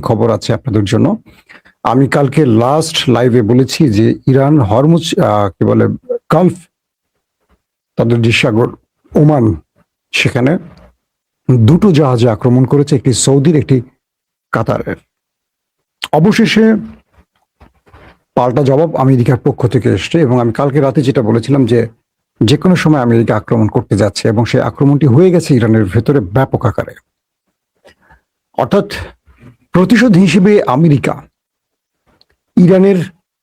খবর আছে আপনাদের জন্য। আমি কালকে লাস্ট লাইভে বলেছি যে ইরান হরমুজ কি বলে গালফ, তাদের যে সাগর ওমান, সেখানে দুটো জাহাজে আক্রমণ করেছে, একটি সৌদির, একটি কাতারের। অবশেষে পাল্টা জবাব আমেরিকার পক্ষ থেকে এসছে এবং আমি কালকে রাতে যেটা বলেছিলাম যে কোনো সময় আমেরিকা আক্রমণ করতে যাচ্ছে এবং সেই আক্রমণটি হয়ে গেছে ইরানের ভেতরে ব্যাপক আকারে। অর্থাৎ প্রতিশোধ হিসেবে আমেরিকা ইরানের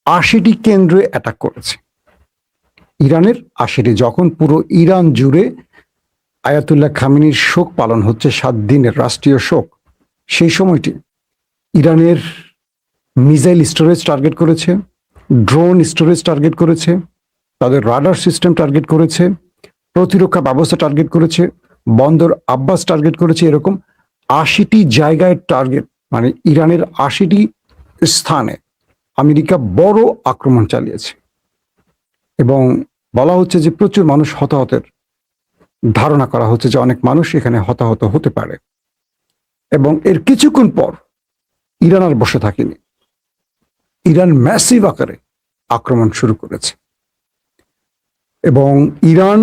৮০টি কেন্দ্রে অ্যাটাক করেছে। ইরানের ৮০টি, যখন পুরো ইরান জুড়ে আয়াতুল্লাহ খামেনির শোক পালন হচ্ছে, ৭ দিনের রাষ্ট্রীয় শোক, সেই সময়টি ইরানের মিসাইল স্টোরেজ টার্গেট করেছে, ড্রোন স্টোরেজ টার্গেট করেছে, তাদের রাডার সিস্টেম টার্গেট করেছে, প্রতিরক্ষা ব্যবস্থা টার্গেট করেছে, বন্দর আব্বাস টার্গেট করেছে। এরকম ৮০টি জায়গায় টার্গেট, মানে ইরানের ৮০টি স্থানে আমেরিকা বড় আক্রমণ চালিয়েছে এবং বলা হচ্ছে যে প্রচুর মানুষ হতাহতের ধারণা করা হচ্ছে যে অনেক মানুষ এখানে হতাহত হতে পারে। এবং এর কিছুক্ষণ পর ইরান আর বসে থাকেনি, ইরান ম্যাসিভ আকারে আক্রমণ শুরু করেছে। এবং ইরান,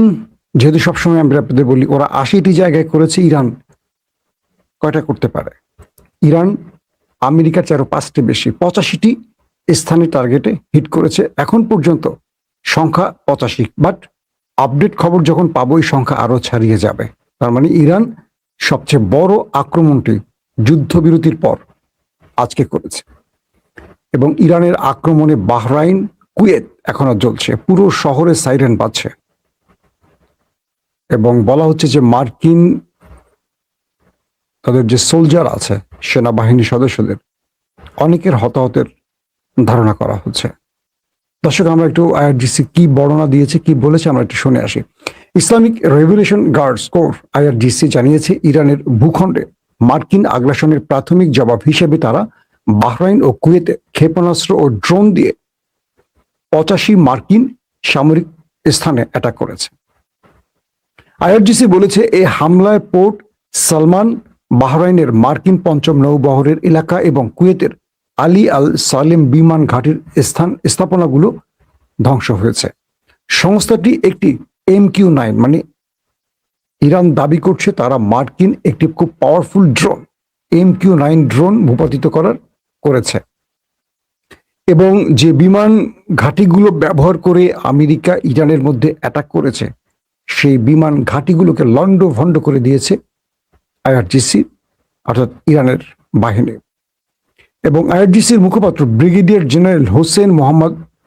যেহেতু সবসময় আমরা আপনাদের বলি ওরা ৮০টি জায়গায় করেছে, ইরান কয়টা করতে পারে? ইরান আমেরিকার ৪-৫টি বেশি, ৮৫টি স্থানে টার্গেটে হিট করেছে এখন পর্যন্ত, সংখ্যা ৮৫। বাট আপডেট খবর যখন পাবো এই সংখ্যা আরো ছাড়িয়ে যাবে। তার মানে ইরান সবচেয়ে বড় আক্রমণটি যুদ্ধবিরতির পর আজকে করেছে। এবং ইরানের আক্রমণে বাহরাইন, কুয়েত এখনো জ্বলছে, পুরো শহরে সাইরেন বাজছে এবং বলা হচ্ছে যে মার্কিন তাদের যে সোলজার আছে, সেনাবাহিনী সদস্যদের অনেকের হতাহতের ধারণা করা হচ্ছে। দর্শক, আমরা একটু আইআরজিসি কি বর্ণনা দিয়েছে, কি বলেছে আমরা একটু শুনে আসি। Islamic revolution guards core IRGC জানিয়েছে ইরানের ভূখণ্ডে মার্কিন আগ্রাসনের প্রাথমিক জবাব হিসেবে তারা বাহরাইন ও কুয়েতে ক্ষেপণাস্ত্র ও ড্রোন দিয়ে ৮৫ মার্কিন সামরিক স্থানে অ্যাটাক করেছে। আইআরজিসি বলেছে এই হামলায় পোর্ট সালমান, বাহরাইনের মার্কিন পঞ্চম নৌবহরের এলাকা এবং কুয়েতের আলী আল সালেম বিমান ঘাটির স্থাপনাগুলো ধ্বংস হয়েছে। সংস্থাটি একটি MQ-9, মানে ইরান দাবি করছে তারা মার্কিন একটি খুব পাওয়ারফুল ড্রোন MQ-9 ড্রোন ভূপাতিত করেছে এবং যে বিমান ঘাটিগুলো ব্যবহার করে আমেরিকা ইরানের মধ্যে অ্যাটাক করেছে সেই বিমান ঘাটিগুলোকে লন্ডভন্ড করে দিয়েছে আইআরজিসি, অর্থাৎ ইরানের বাহিনী। এবং আইআরজিসির মুখপাত্র ব্রিগেডিয়ার জেনারেল হোসেন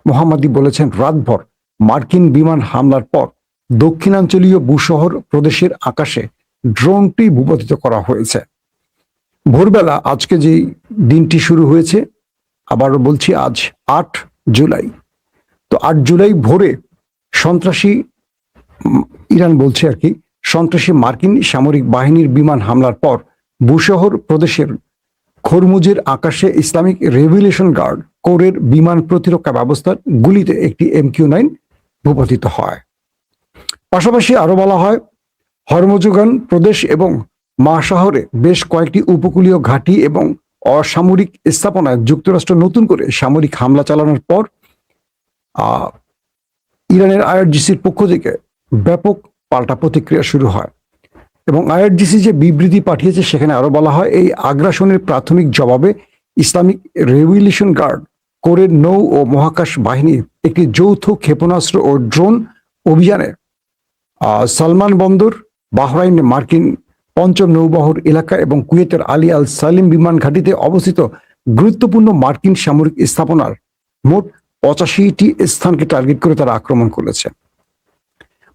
মোহাম্মদী বলেছেন রাতভর মার্কিন বিমান হামলার পর দক্ষিণাঞ্চলীয় বুশহর প্রদেশের আকাশে ড্রোনটি ভূপাতিত করা হয়েছে। ভোরবেলা আজকে যে দিনটি শুরু হয়েছে, আবারও বলছি আজ ৮ জুলাই, তো ৮ জুলাই ভোরে সন্ত্রাসী, ইরান বলছে আর কি, সন্ত্রাসী মার্কিন সামরিক বাহিনীর বিমান হামলার পর বুশহর প্রদেশের খরমুজের আকাশে ইসলামিক রেভলিউশন গার্ড কোরের বিমান প্রতিরক্ষা ব্যবস্থার গুলিতে একটি MQ-9 ভূপাতিত হয়। পাশাপাশি আরো বলা হয় হরমুজগান প্রদেশ এবং শহরে বেশ কয়েকটি উপকূলীয় ঘাঁটি এবং অসামরিক স্থাপনায় যুক্তরাষ্ট্র নতুন করে সামরিক হামলা চালানোর পর ইরানের আইআরজিসির পক্ষ থেকে ব্যাপক পাল্টা প্রতিক্রিয়া শুরু হয়। এবং আইআরজিসি যে বিবৃতি পাঠিয়েছে সেখানে আরো বলা হয় এই আগ্রাসনের প্রাথমিক জবাবে ইসলামিক রেভলিউশন গার্ড কোরের নৌ ও মহাকাশ বাহিনীর একটি যৌথ ক্ষেপণাস্ত্র ও ড্রোন অভিযানে সালমান বন্দর, বাহরাইনে মার্কিন পঞ্চম নৌবহর এলাকা এবং কুয়েতের আলী আল সালিম বিমান ঘাঁটিতে অবস্থিত গুরুত্বপূর্ণ মার্কিন সামরিক স্থাপনার মোট ৮৫টি স্থানকে টার্গেট করে তারা আক্রমণ করেছে।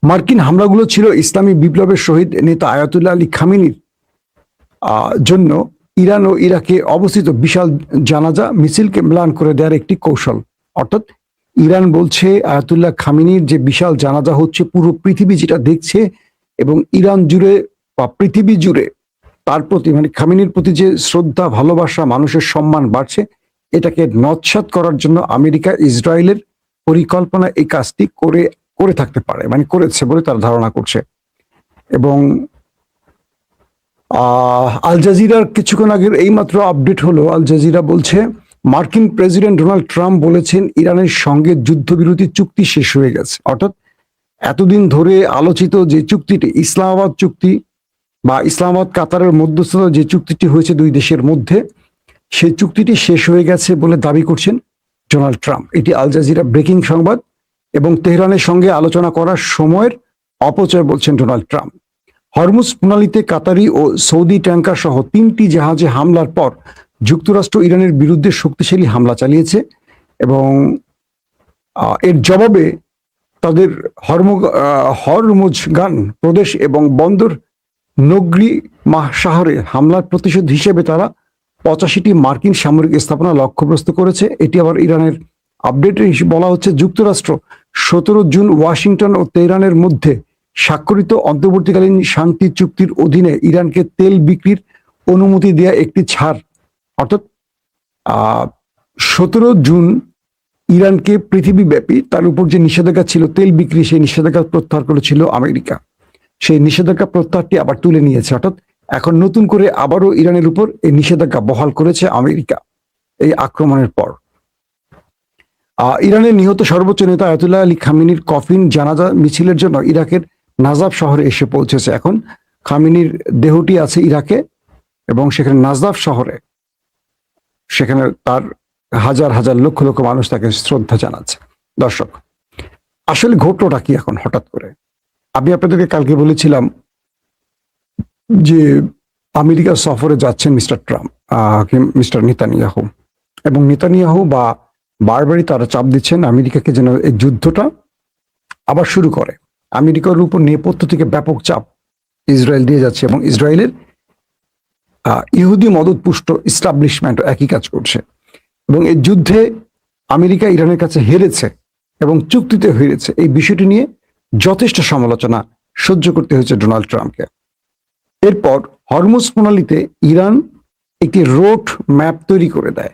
মার্কিন হামলাগুলো ছিল ইসলামী বিপ্লবের শহীদ নেতা আয়াতুল্লাহ আলী খামেনির জন্য ইরান ও ইরাকে অবস্থিত বিশাল জানাজা মিছিলকে ম্লান করে দেওয়ার একটি কৌশল। অর্থাৎ ইরান বলছে আয়াতুল্লাহ খামেনির যে বিশাল জানাজা হচ্ছে, পুরো পৃথিবী যেটা দেখছে এবং ইরান জুড়ে বা পৃথিবী জুড়ে তার প্রতি, মানে খামেনির প্রতি যে শ্রদ্ধা, ভালোবাসা, মানুষের সম্মান বাড়ছে, এটাকে নস্যাৎ করার জন্য আমেরিকা ইসরায়েলের পরিকল্পনা এই কাজটি করে থাকতে পারে, মানে করেছে বলে তার ধারণা করছে। এবং আল জাজিরার কিছুক্ষণ আগের এইমাত্র আপডেট হলো, আল জাজিরা বলছে মার্কিন প্রেসিডেন্ট ডোনাল্ড ট্রাম্প বলেছেন ইরানের সঙ্গে যুদ্ধবিরতি চুক্তি শেষ হয়ে গেছে। অর্থাৎ এতদিন ধরে আলোচিত যে চুক্তিটি ইসলামাবাদ চুক্তি বা ইসলামাবাদ কাতারের মধ্যস্থতা যে চুক্তিটি হয়েছে দুই দেশের মধ্যে, সেই চুক্তিটি শেষ হয়ে গেছে বলে দাবি করছেন ডোনাল্ড ট্রাম্প। এটি আল জাজিরা ব্রেকিং সংবাদ এবং তেহরানের সঙ্গে আলোচনা করার সময়ের অপচয় বলছেন ডোনাল্ড ট্রাম্প। হরমুজ প্রণালীতে কাতারি ও সৌদি ট্যাঙ্কার সহ 3টি জাহাজে হামলার পর যুক্তরাষ্ট্র ইরানের বিরুদ্ধে শক্তিশালী হামলা চালিয়েছে এবং এর জবাবে তাদের হরমুজগান প্রদেশ এবং বন্দর নগরী শহরে হামলার প্রতিশোধ হিসেবে তারা 85টি মার্কিন সামরিক স্থাপনা লক্ষ্যগ্রস্ত করেছে। এটি আবার ইরানের আপডেটে বলা হচ্ছে যুক্তরাষ্ট্র 17 জুন ওয়াশিংটন ও তেহরানের মধ্যে স্বাক্ষরিত অন্তর্বর্তীকালীন শান্তি চুক্তির অধীনে ইরানকে তেল বিক্রির অনুমতি দেয়া একটি ছাড়, অর্থাৎ 17 জুন ইরানকে পৃথিবীব্যাপী তার উপর যে নিষেধাজ্ঞা ছিল তেল বিক্রি, সেই নিষেধাজ্ঞা প্রত্যাহার করেছিল আমেরিকা। সেই নিষেধাজ্ঞা প্রত্যাহারটি আবার তুলে নিয়েছে, অর্থাৎ এখন নতুন করে আবারও ইরানের উপর এই নিষেধাজ্ঞা বহাল করেছে আমেরিকা এই আক্রমণের পর। ইরানের নিহত সর্বোচ্চ নেতা আয়াতুল্লাহ আলী খামেনির কফিন জানাজা মিছিলের জন্য ইরাকের নাজাফ শহরে এসে পৌঁছেছে। এখন খামেনির দেহটি আছে ইরাকে এবং সেখানে নাজাফ শহরে, সেখানে তার হাজার হাজার লক্ষ লক্ষ মানুষ তাকে শ্রদ্ধা জানাচ্ছে। দর্শক, আসলে ঘটলোটা কি এখন হঠাৎ করে? আমি আপনাদেরকে কালকে বলেছিলাম যে আমেরিকা সফরে যাচ্ছেন মিস্টার ট্রাম্প, মিস্টার নেতানিয়াহু, এবং নেতানিয়াহু বা বারবারই তারা চাপ দিচ্ছেন আমেরিকাকে যেন এই যুদ্ধটা আবার শুরু করে। আমেরিকার উপর নেপথ্য থেকে ব্যাপক চাপ ইসরায়েল দিয়ে যাচ্ছে এবং ইসরায়েলের ইহুদি মদতপুষ্ট ইস্টাবলিশমেন্ট একই কাজ করছে এবং এই যুদ্ধে আমেরিকা ইরানের কাছে হেরেছে এবং চুক্তিতে হেরেছে। এই বিষয়টি নিয়ে যথেষ্ট সমালোচনা সহ্য করতে হয়েছে ডোনাল্ড ট্রাম্পকে। এরপর হরমুজ প্রণালীতে ইরান একটি রোড ম্যাপ তৈরি করে দেয়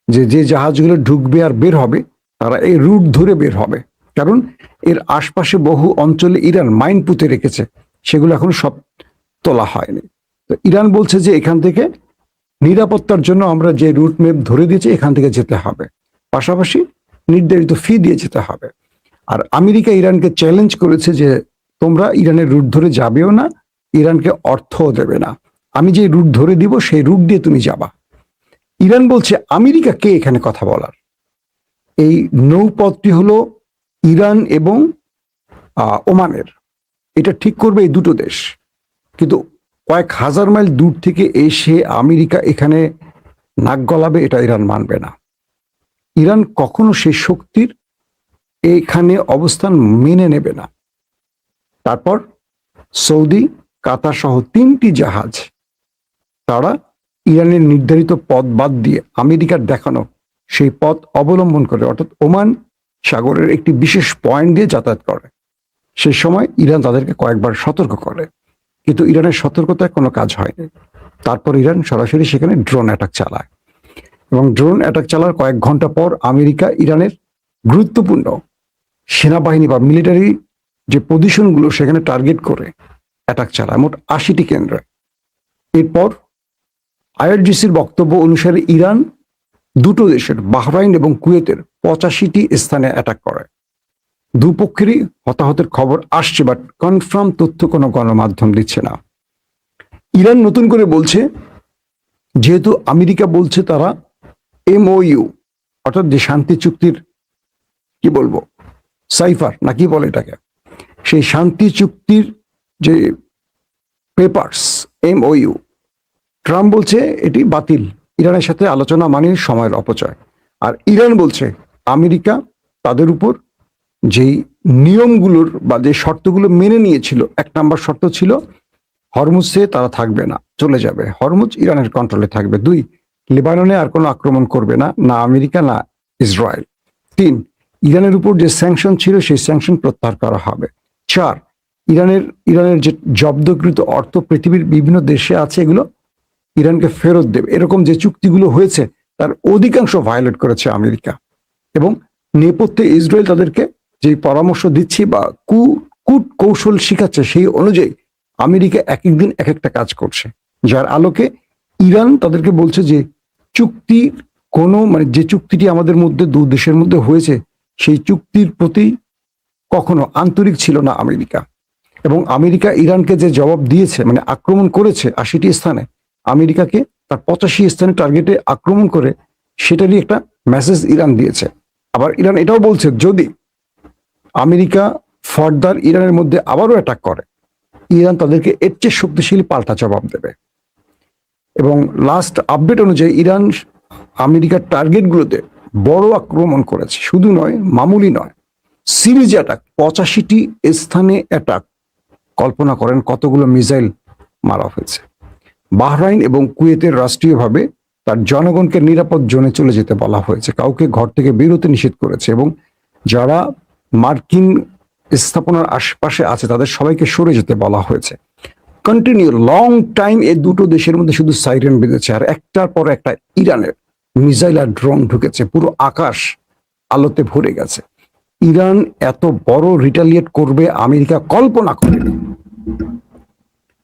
যে যে জাহাজগুলো ঢুকবে আর বের হবে তারা এই রুট ধরে বের হবে, কারণ এর আশপাশে বহু অঞ্চলে ইরান মাইন পুঁতে রেখেছে, সেগুলো এখন সব তোলা হয়নি। তো ইরান বলছে যে এখান থেকে নিরাপত্তার জন্য আমরা যে রুট ম্যাপ ধরে দিয়েছি এখান থেকে যেতে হবে, পাশাপাশি নির্ধারিত ফি দিয়ে যেতে হবে। আর আমেরিকা ইরানকে চ্যালেঞ্জ করেছে যে তোমরা ইরানের রুট ধরে যাবেও না, ইরানকে অর্থও দেবে না, আমি যে রুট ধরে দিব সেই রুট দিয়ে তুমি যাবা। ইরান বলছে আমেরিকা কে এখানে কথা বলার? এই নৌপথটি হলো ইরান এবং ওমানের, এটা ঠিক করবে এই দুটো দেশ। কিন্তু কয়েক হাজার মাইল দূর থেকে এসে আমেরিকা এখানে নাক গলাবে, এটা ইরান মানবে না। ইরান কখনো সেই শক্তির এখানে অবস্থান মেনে নেবে না। তারপর সৌদি, কাতার সহ 3টি জাহাজ তারা ইরানের নির্ধারিত পথ বাদ দিয়ে আমেরিকার দেখানো সেই পথ অবলম্বন করে, অর্থাৎ ওমান সাগরের একটি বিশেষ পয়েন্ট দিয়ে যাতায়াত করে। সেই সময় ইরান তাদেরকে কয়েকবার সতর্ক করে, কিন্তু ইরানের সতর্কতায় কোনো কাজ হয়নি। তারপর ইরান সরাসরি সেখানে ড্রোন অ্যাটাক চালায় এবং ড্রোন অ্যাটাক চালার কয়েক ঘন্টা পর আমেরিকা ইরানের গুরুত্বপূর্ণ সেনাবাহিনী বা মিলিটারি যে পজিশনগুলো সেখানে টার্গেট করে অ্যাটাক চালায়, মোট 80টি কেন্দ্রে। এরপর আইআরজিসির বক্তব্য অনুসারে ইরান দুটো দেশের বাহরাইন এবং কুয়েতের 85টি স্থানে অ্যাটাক করে। দুপক্ষেরই হতাহতের খবর আসছে, বাট কনফার্ম তথ্য কোনো গণমাধ্যম দিচ্ছে না। ইরান নতুন করে বলছে, যেহেতু আমেরিকা বলছে তারা এমওইউ অর্থাৎ যে শান্তি চুক্তির কি বলবো সাইফার না কি বলে এটাকে, সেই শান্তি চুক্তির যে পেপারস এমওইউ, ট্রাম্প বলছে এটি বাতিল, ইরানের সাথে আলোচনা মানে সময়ের অপচয়। আর ইরান বলছে আমেরিকা তাদের উপর যেই নিয়মগুলোর বা যে শর্তগুলো মেনে নিয়েছিল, 1 নম্বর শর্ত ছিল হরমুজে তারা থাকবে না, চলে যাবে, হরমুজ ইরানের কন্ট্রোলে থাকবে। 2, লেবাননে আর কোনো আক্রমণ করবে না, না আমেরিকা না ইসরায়েল। 3, ইরানের উপর যে স্যাংশন ছিল সেই স্যাংশন প্রত্যাহার করা হবে। 4, ইরানের যে জব্দকৃত অর্থ পৃথিবীর বিভিন্ন দেশে আছে এগুলো ইরানকে ফেরত দেবে। এরকম যে চুক্তিগুলো হয়েছে তার অধিকাংশ ভায়োলেট করেছে আমেরিকা এবং নেপথ্যে ইসরায়েল তাদেরকে যে পরামর্শ দিচ্ছে বা কূট কৌশল শিখাচ্ছে সেই অনুযায়ী আমেরিকা এক এক দিন এক একটা কাজ করছে। যার আলোকে ইরান তাদেরকে বলছে যে চুক্তির কোনো মানে যে চুক্তিটি আমাদের মধ্যে দু দেশের মধ্যে হয়েছে সেই চুক্তির প্রতি কখনো আন্তরিক ছিল না আমেরিকা। এবং আমেরিকা ইরানকে যে জবাব দিয়েছে মানে আক্রমণ করেছে 80টি স্থানে, আমেরিকাকে তার 85 স্থানে টার্গেটে আক্রমণ করে সেটারই একটা মেসেজ ইরান দিয়েছে। আবার ইরান এটাও বলছে যদি আমেরিকা ফার্দার ইরানের মধ্যে আবারও অ্যাটাক করে, ইরান তাদেরকে এর চেয়ে শক্তিশালী পাল্টা জবাব দেবে। এবং লাস্ট আপডেট অনুযায়ী ইরান আমেরিকার টার্গেটগুলোতে বড় আক্রমণ করেছে, শুধু নয় মামুলি নয়, সিরিজ অ্যাটাক, 85টি স্থানে অ্যাটাক। কল্পনা করেন কতগুলো মিসাইল মারা হয়েছে। বাহরাইন এবং কুয়েতের রাষ্ট্রীয়ভাবে তার জনগণকে নিরাপদ জোনে চলে যেতে বলা হয়েছে, কাউকে ঘর থেকে বেরোতে নিষেধ করেছে, এবং যারা মার্কিন স্থাপনার আশপাশে আছে তাদের সবাইকে সরে যেতে বলা হয়েছে। কন্টিনিউ লং টাইম এই দুটো দেশের মধ্যে শুধু সাইরেন বেজেছে, আর একটার পর একটা ইরানের মিসাইল আর ড্রোন ঢুকেছে, পুরো আকাশ আলোতে ভরে গেছে। ইরান এত বড় রিটালিয়েট করবে আমেরিকা কল্পনা করেনি।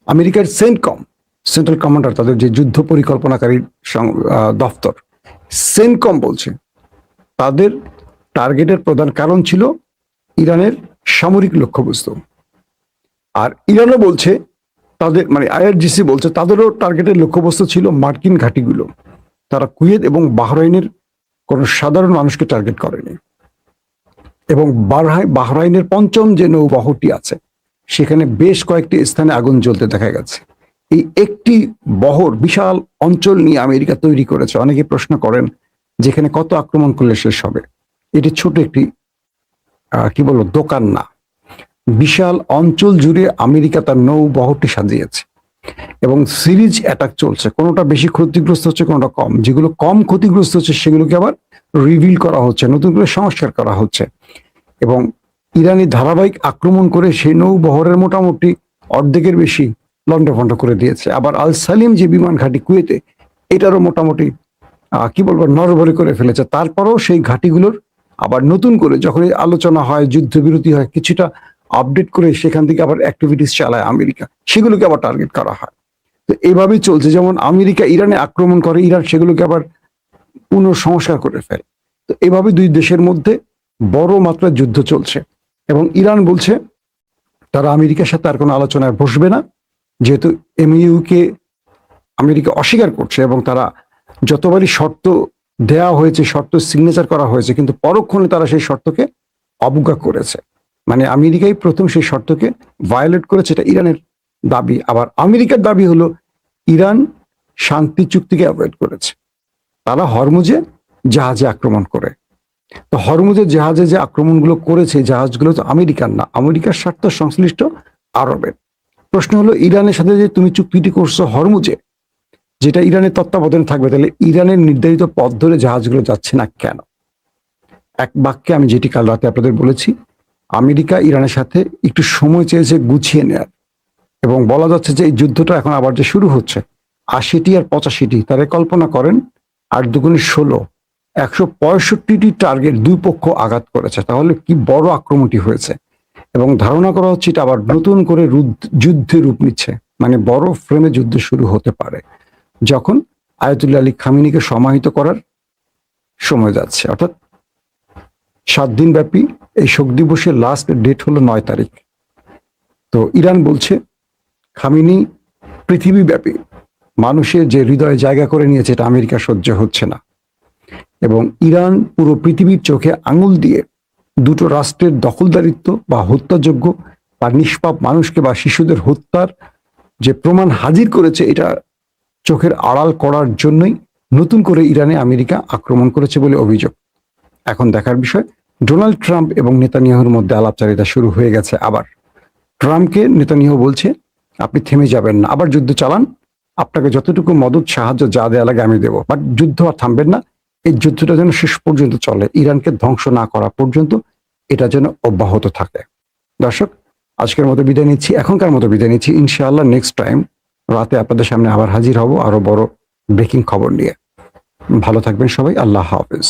আমেরিকার সেন্ট্রাল কমান্ডার, তাদের যে যুদ্ধ পরিকল্পনাকারী দফতর সেনকম বলছে তাদের টার্গেটের প্রধান কারণ ছিল ইরানের সামরিক লক্ষ্যবস্তু। আর ইরানও বলছে তাদের মানে আইআরজিসি বলছে তাদেরও টার্গেটের লক্ষ্যবস্তু ছিল মার্কিন ঘাঁটিগুলো। তারা কুয়েত এবং বাহরাইনের কোনো সাধারণ মানুষকে টার্গেট করেনি। এবং বাহরাইনের পঞ্চম যে নৌবহরটি আছে সেখানে বেশ কয়েকটি স্থানে আগুন জ্বলতে দেখা গেছে। এই একটি বহর বিশাল অঞ্চল নিয়ে আমেরিকা তৈরি করেছে। অনেকে প্রশ্ন করেন যেখানে কত আক্রমণ করলে শেষ হবে। এটি ছোট একটি কি বলবো দোকান না, বিশাল অঞ্চল জুড়ে আমেরিকা তার নৌবহরটি সাজিয়েছে এবং সিরিজ অ্যাটাক চলছে। কোনোটা বেশি ক্ষতিগ্রস্ত হচ্ছে, কোনোটা কম। যেগুলো কম ক্ষতিগ্রস্ত হচ্ছে সেগুলোকে আবার রিভিল করা হচ্ছে, নতুন করে সংস্কার করা হচ্ছে। এবং ইরানি ধারাবাহিক আক্রমণ করে সেই নৌবহরের মোটামুটি অর্ধেকের বেশি লন্ডভন্ড করে দিয়েছে। আবার আল সালিম যে বিমান ঘাঁটি কুয়েতে, এটারও মোটামুটি কি বলবো নরবরে করে ফেলেছে। তারপরেও সেই ঘাঁটিগুলোর আবার নতুন করে যখন আলোচনা হয়, যুদ্ধবিরতি হয়, কিছুটা আপডেট করে সেখান থেকে আবার অ্যাক্টিভিটিস চালায় আমেরিকা, সেগুলোকে আবার টার্গেট করা হয়। তো এভাবেই চলছে। যেমন আমেরিকা ইরানে আক্রমণ করে, ইরান সেগুলোকে আবার পুনঃসংস্কার করে ফেলে। তো এভাবে দুই দেশের মধ্যে বড় মাত্রার যুদ্ধ চলছে। এবং ইরান বলছে তারা আমেরিকার সাথে আর কোনো আলোচনায় বসবে না, যেহেতু এমইউকে আমেরিকা অস্বীকার করছে এবং তারা যতবারই শর্ত দেয়া হয়েছে, শর্ত সিগনেচার করা হয়েছে, কিন্তু পরক্ষণে তারা সেই শর্তকে অবজ্ঞা করেছে। মানে আমেরিকাই প্রথম সেই শর্তকে ভায়োলেট করেছে, এটা ইরানের দাবি। আবার আমেরিকার দাবি হলো ইরান শান্তি চুক্তিকে অ্যাভয়েড করেছে। তারা হরমুজে জাহাজে আক্রমণ করে। তো হরমুজের জাহাজে যে আক্রমণগুলো করেছে, জাহাজগুলো তো আমেরিকার না, আমেরিকার স্বার্থ সংশ্লিষ্ট আরবের। প্রশ্ন হলো ইরানের সাথে যে তুমি চুক্তিটি করছো হরমুজে, যেটা ইরানের তত্ত্বাবধানে থাকবে, তাহলে ইরানের নির্ধারিত পথ ধরে জাহাজগুলো যাচ্ছে না কেন? এক বাক্যে আমি যেটি কাল রাতে আপনাদের বলেছি, আমেরিকা ইরানের সাথে একটু সময় চেয়েছে গুছিয়ে নেয়ার। এবং বলা যাচ্ছে যে এই যুদ্ধটা এখন আবার যে শুরু হচ্ছে 80টি আর 85টি, তারা কল্পনা করেন 8 দুগুণে 16, 165টি টার্গেট দুই পক্ষ আঘাত করেছে। তাহলে কি বড় আক্রমণটি হয়েছে। এবং ধারণা করা হচ্ছে এটা আবার নতুন করে যুদ্ধে রূপ নিচ্ছে, মানে বড় ফ্রেমে যুদ্ধ শুরু হতে পারে যখন আয়াতুল্লাহ আলী খামেনিকে সমাহিত করার সময় যাচ্ছে। অর্থাৎ 7 দিন ব্যাপী এই শোক দিবসের লাস্ট ডেট হলো 9 তারিখ। তো ইরান বলছে খামেনি পৃথিবীব্যাপী মানুষের যে হৃদয়ে জায়গা করে নিয়েছে, এটা আমেরিকা সহ্য হচ্ছে না। এবং ইরান পুরো পৃথিবীর চোখে আঙুল দিয়ে দুটো রাষ্ট্রের দখলদারিত্ব বা হত্যাযোগ্য বা নিষ্পাপ মানুষকে বা শিশুদের হত্যার যে প্রমাণ হাজির করেছে, এটা চোখের আড়াল করার জন্যই নতুন করে ইরানে আমেরিকা আক্রমণ করেছে বলে অভিযোগ। এখন দেখার বিষয়, ডোনাল্ড ট্রাম্প এবং নেতানিয়াহুর মধ্যে আলাপচারিতা শুরু হয়ে গেছে। আবার ট্রাম্পকে নেতানিয়াহু বলছে আপনি থেমে যাবেন না, আবার যুদ্ধ চালান, আপনাকে যতটুকু মদত সাহায্য যা দেয়া লাগে আমি দেবো, বাট যুদ্ধ আর থামবেন না। এই যুদ্ধটা যেন শেষ পর্যন্ত চলে, ইরানকে ধ্বংস না করা পর্যন্ত এটা যেন অব্যাহত থাকে। দর্শক, আজকের মতো বিদায় নিচ্ছি, এখনকার মতো বিদায় নিচ্ছি। ইনশাআল্লাহ নেক্সট টাইম রাতে আপনাদের সামনে আবার হাজির হব আরো বড় ব্রেকিং খবর নিয়ে। ভালো থাকবেন সবাই, আল্লাহ হাফেজ।